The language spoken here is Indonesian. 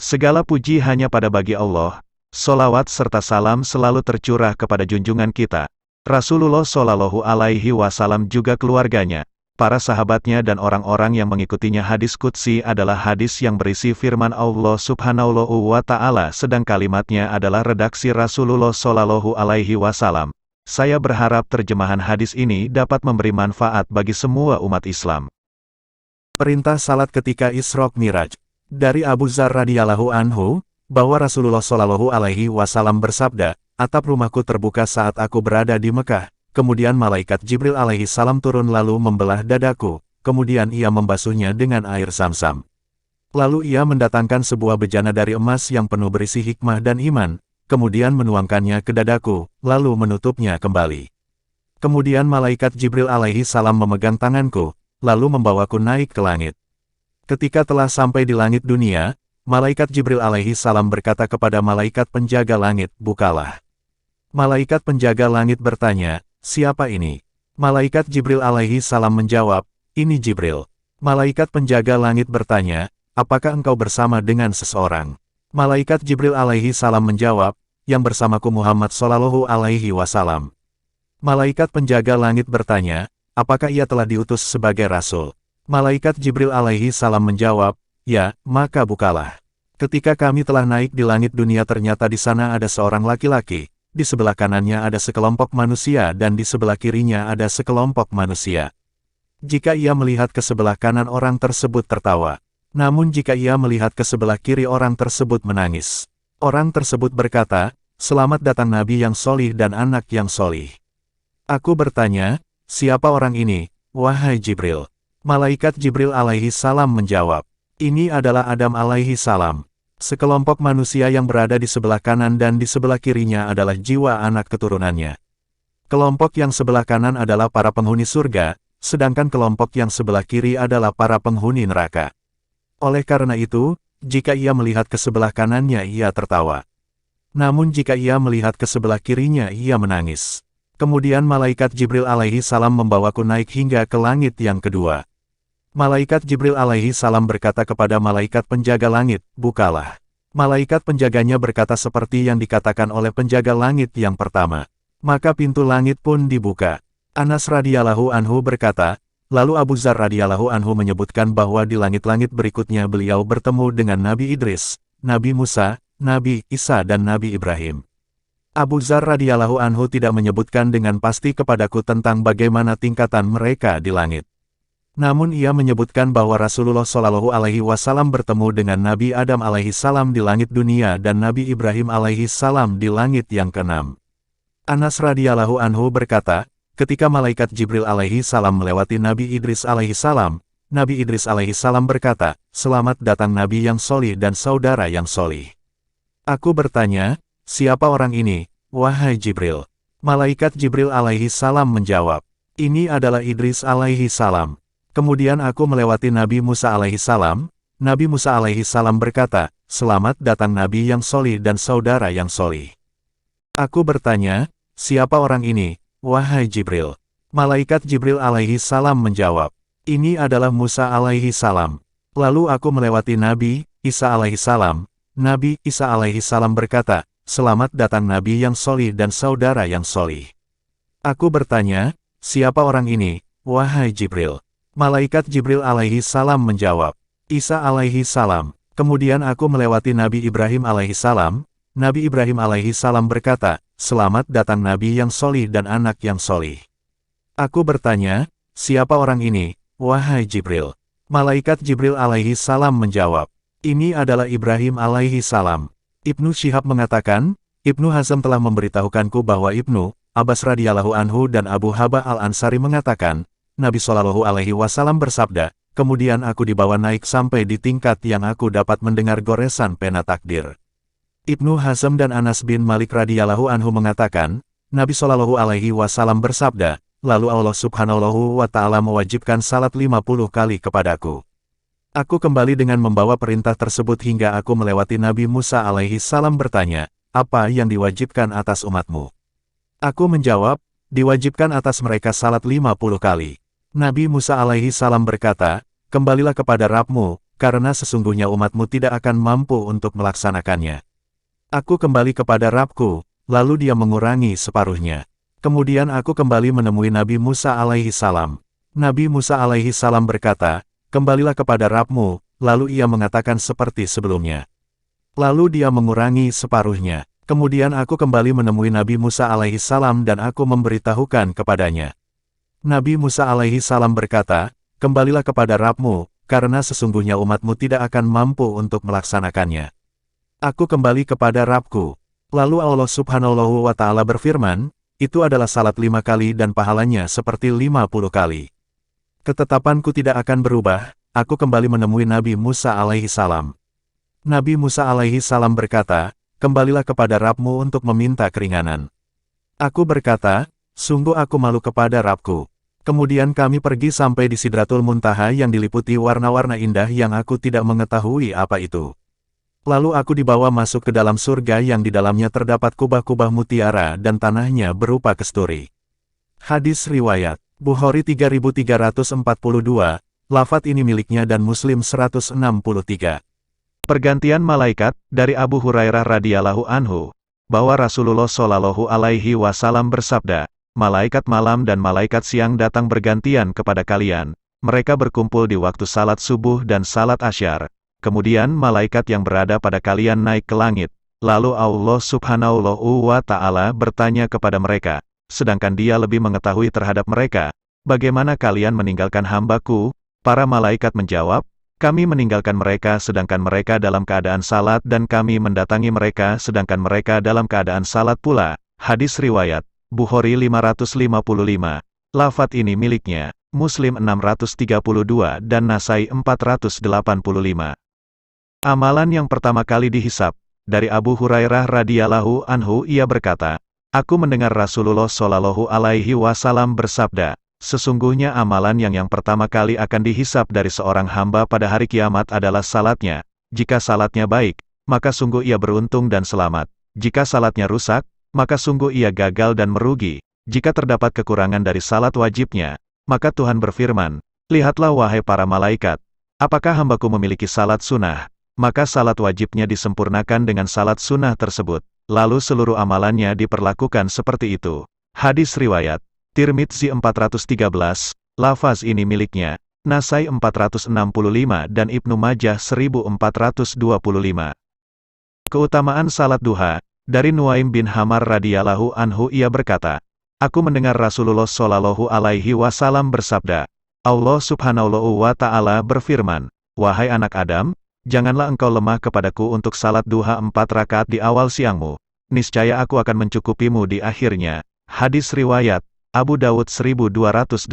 Segala puji hanya pada bagi Allah. Sholawat serta salam selalu tercurah kepada junjungan kita, Rasulullah Shallallahu Alaihi Wasallam, juga keluarganya, para sahabatnya dan orang-orang yang mengikutinya. Hadis Qudsi adalah hadis yang berisi firman Allah Subhanahu wa Ta'ala, sedang kalimatnya adalah redaksi Rasulullah Shallallahu Alaihi Wasallam. Saya berharap terjemahan hadis ini dapat memberi manfaat bagi semua umat Islam. Perintah salat ketika Isra Miraj. Dari Abu Dzar radhiyallahu anhu, bahwa Rasulullah Shallallahu Alaihi Wasallam bersabda, "Atap rumahku terbuka saat aku berada di Mekah. Kemudian malaikat Jibril alaihi salam turun lalu membelah dadaku, kemudian ia membasuhnya dengan air Zam-Zam. Lalu ia mendatangkan sebuah bejana dari emas yang penuh berisi hikmah dan iman, kemudian menuangkannya ke dadaku, lalu menutupnya kembali. Kemudian malaikat Jibril alaihi salam memegang tanganku, lalu membawaku naik ke langit. Ketika telah sampai di langit dunia, malaikat Jibril alaihi salam berkata kepada malaikat penjaga langit, bukalah. Malaikat penjaga langit bertanya, siapa ini? Malaikat Jibril alaihi salam menjawab, ini Jibril. Malaikat penjaga langit bertanya, apakah engkau bersama dengan seseorang? Malaikat Jibril alaihi salam menjawab, yang bersamaku Muhammad Shallallahu Alaihi Wasallam. Malaikat penjaga langit bertanya, apakah ia telah diutus sebagai rasul? Malaikat Jibril alaihi salam menjawab, ya, maka bukalah. Ketika kami telah naik di langit dunia, ternyata di sana ada seorang laki-laki, di sebelah kanannya ada sekelompok manusia dan di sebelah kirinya ada sekelompok manusia. Jika ia melihat ke sebelah kanan, orang tersebut tertawa. Namun jika ia melihat ke sebelah kiri, orang tersebut menangis. Orang tersebut berkata, selamat datang Nabi yang solih dan anak yang solih. Aku bertanya, siapa orang ini, wahai Jibril? Malaikat Jibril alaihi salam menjawab, ini adalah Adam alaihi salam. Sekelompok manusia yang berada di sebelah kanan dan di sebelah kirinya adalah jiwa anak keturunannya. Kelompok yang sebelah kanan adalah para penghuni surga, sedangkan kelompok yang sebelah kiri adalah para penghuni neraka. Oleh karena itu, jika ia melihat ke sebelah kanannya, ia tertawa. Namun jika ia melihat ke sebelah kirinya, ia menangis. Kemudian malaikat Jibril alaihi salam membawaku naik hingga ke langit yang kedua. Malaikat Jibril alaihi salam berkata kepada malaikat penjaga langit, bukalah. Malaikat penjaganya berkata seperti yang dikatakan oleh penjaga langit yang pertama. Maka pintu langit pun dibuka. Anas radhiyallahu anhu berkata, lalu Abu Dzar radhiyallahu anhu menyebutkan bahwa di langit-langit berikutnya beliau bertemu dengan Nabi Idris, Nabi Musa, Nabi Isa dan Nabi Ibrahim. Abu Dzar radhiyallahu anhu tidak menyebutkan dengan pasti kepadaku tentang bagaimana tingkatan mereka di langit. Namun ia menyebutkan bahwa Rasulullah Shallallahu Alaihi Wasallam bertemu dengan Nabi Adam alaihi salam di langit dunia dan Nabi Ibrahim alaihi salam di langit yang keenam. Anas radhiyallahu anhu berkata, ketika malaikat Jibril alaihi salam melewati Nabi Idris alaihi salam, Nabi Idris alaihi salam berkata, selamat datang Nabi yang solih dan saudara yang solih. Aku bertanya, siapa orang ini, wahai Jibril? Malaikat Jibril alaihi salam menjawab, ini adalah Idris alaihi salam. Kemudian aku melewati Nabi Musa alaihi salam. Nabi Musa alaihi salam berkata, selamat datang Nabi yang solih dan saudara yang solih. Aku bertanya, siapa orang ini, wahai Jibril? Malaikat Jibril alaihi salam menjawab, ini adalah Musa alaihi salam. Lalu aku melewati Nabi Isa alaihi salam. Nabi Isa alaihi salam berkata, selamat datang Nabi yang solih dan saudara yang solih. Aku bertanya, siapa orang ini, wahai Jibril? Malaikat Jibril alaihi salam menjawab, Isa alaihi salam. Kemudian aku melewati Nabi Ibrahim alaihi salam. Nabi Ibrahim alaihi salam berkata, selamat datang Nabi yang solih dan anak yang solih. Aku bertanya, siapa orang ini, wahai Jibril? Malaikat Jibril alaihi salam menjawab, ini adalah Ibrahim alaihi salam. Ibnu Syihab mengatakan, Ibnu Hazm telah memberitahukanku bahwa Ibnu Abbas radhiyallahu anhu dan Abu Habah al-Ansari mengatakan, Nabi Shallallahu Alaihi Wasallam bersabda, kemudian aku dibawa naik sampai di tingkat yang aku dapat mendengar goresan pena takdir. Ibnu Hazm dan Anas bin Malik radhiyallahu anhu mengatakan, Nabi Shallallahu Alaihi Wasallam bersabda, lalu Allah Subhanahu wa Ta'ala mewajibkan salat 50 kali kepadaku. Aku kembali dengan membawa perintah tersebut hingga aku melewati Nabi Musa alaihi salam bertanya, apa yang diwajibkan atas umatmu? Aku menjawab, diwajibkan atas mereka salat 50 kali. Nabi Musa alaihi salam berkata, "Kembalilah kepada Rabb-Mu, karena sesungguhnya umatmu tidak akan mampu untuk melaksanakannya." Aku kembali kepada Rabb-Ku, lalu dia mengurangi separuhnya. Kemudian aku kembali menemui Nabi Musa alaihi salam. Nabi Musa alaihi salam berkata, "Kembalilah kepada Rabb-Mu," lalu ia mengatakan seperti sebelumnya. Lalu dia mengurangi separuhnya. Kemudian aku kembali menemui Nabi Musa alaihi salam dan aku memberitahukan kepadanya. Nabi Musa alaihi salam berkata, "Kembalilah kepada Rabb-Mu, karena sesungguhnya umatmu tidak akan mampu untuk melaksanakannya." Aku kembali kepada Rabb-Ku. Lalu Allah Subhanahu wa Ta'ala berfirman, "Itu adalah salat 5 kali dan pahalanya seperti 50 kali. Ketetapanku tidak akan berubah." Aku kembali menemui Nabi Musa alaihi salam. Nabi Musa alaihi salam berkata, "Kembalilah kepada Rabb-Mu untuk meminta keringanan." Aku berkata, "Sungguh aku malu kepada Rabb-Ku." Kemudian kami pergi sampai di Sidratul Muntaha yang diliputi warna-warna indah yang aku tidak mengetahui apa itu. Lalu aku dibawa masuk ke dalam surga yang di dalamnya terdapat kubah-kubah mutiara dan tanahnya berupa kesturi. Hadis riwayat Bukhari 3342, lafadz ini miliknya dan Muslim 163. Pergantian malaikat, dari Abu Hurairah radhiyallahu anhu, bahwa Rasulullah shallallahu alaihi wasallam bersabda, "Malaikat malam dan malaikat siang datang bergantian kepada kalian. Mereka berkumpul di waktu salat subuh dan salat asyar. Kemudian malaikat yang berada pada kalian naik ke langit. Lalu Allah Subhanahu wa Ta'ala bertanya kepada mereka, sedangkan Dia lebih mengetahui terhadap mereka, 'Bagaimana kalian meninggalkan hamba-Ku?' Para malaikat menjawab, 'Kami meninggalkan mereka sedangkan mereka dalam keadaan salat dan kami mendatangi mereka sedangkan mereka dalam keadaan salat pula.'" Hadis riwayat Bukhari 555. Lafadz ini miliknya, Muslim 632 dan Nasai 485. Amalan yang pertama kali dihisab, dari Abu Hurairah radhiyallahu anhu ia berkata, "Aku mendengar Rasulullah shallallahu alaihi wasallam bersabda, sesungguhnya amalan yang pertama kali akan dihisab dari seorang hamba pada hari kiamat adalah salatnya. Jika salatnya baik, maka sungguh ia beruntung dan selamat. Jika salatnya rusak, maka sungguh ia gagal dan merugi. Jika terdapat kekurangan dari salat wajibnya, maka Tuhan berfirman, 'Lihatlah wahai para malaikat, apakah hambaku memiliki salat sunnah?' Maka salat wajibnya disempurnakan dengan salat sunnah tersebut, lalu seluruh amalannya diperlakukan seperti itu." Hadis riwayat Tirmidzi 413, lafaz ini miliknya, Nasai 465 dan Ibnu Majah 1425. Keutamaan salat duha, dari Nuaim bin Hamar radhiyallahu anhu ia berkata, "Aku mendengar Rasulullah shallallahu alaihi wasallam bersabda, Allah Subhanahu wa Ta'ala berfirman, 'Wahai anak Adam, janganlah engkau lemah kepadaku untuk salat duha 4 rakaat di awal siangmu. Niscaya aku akan mencukupimu di akhirnya.'" Hadis riwayat Abu Dawud 1289.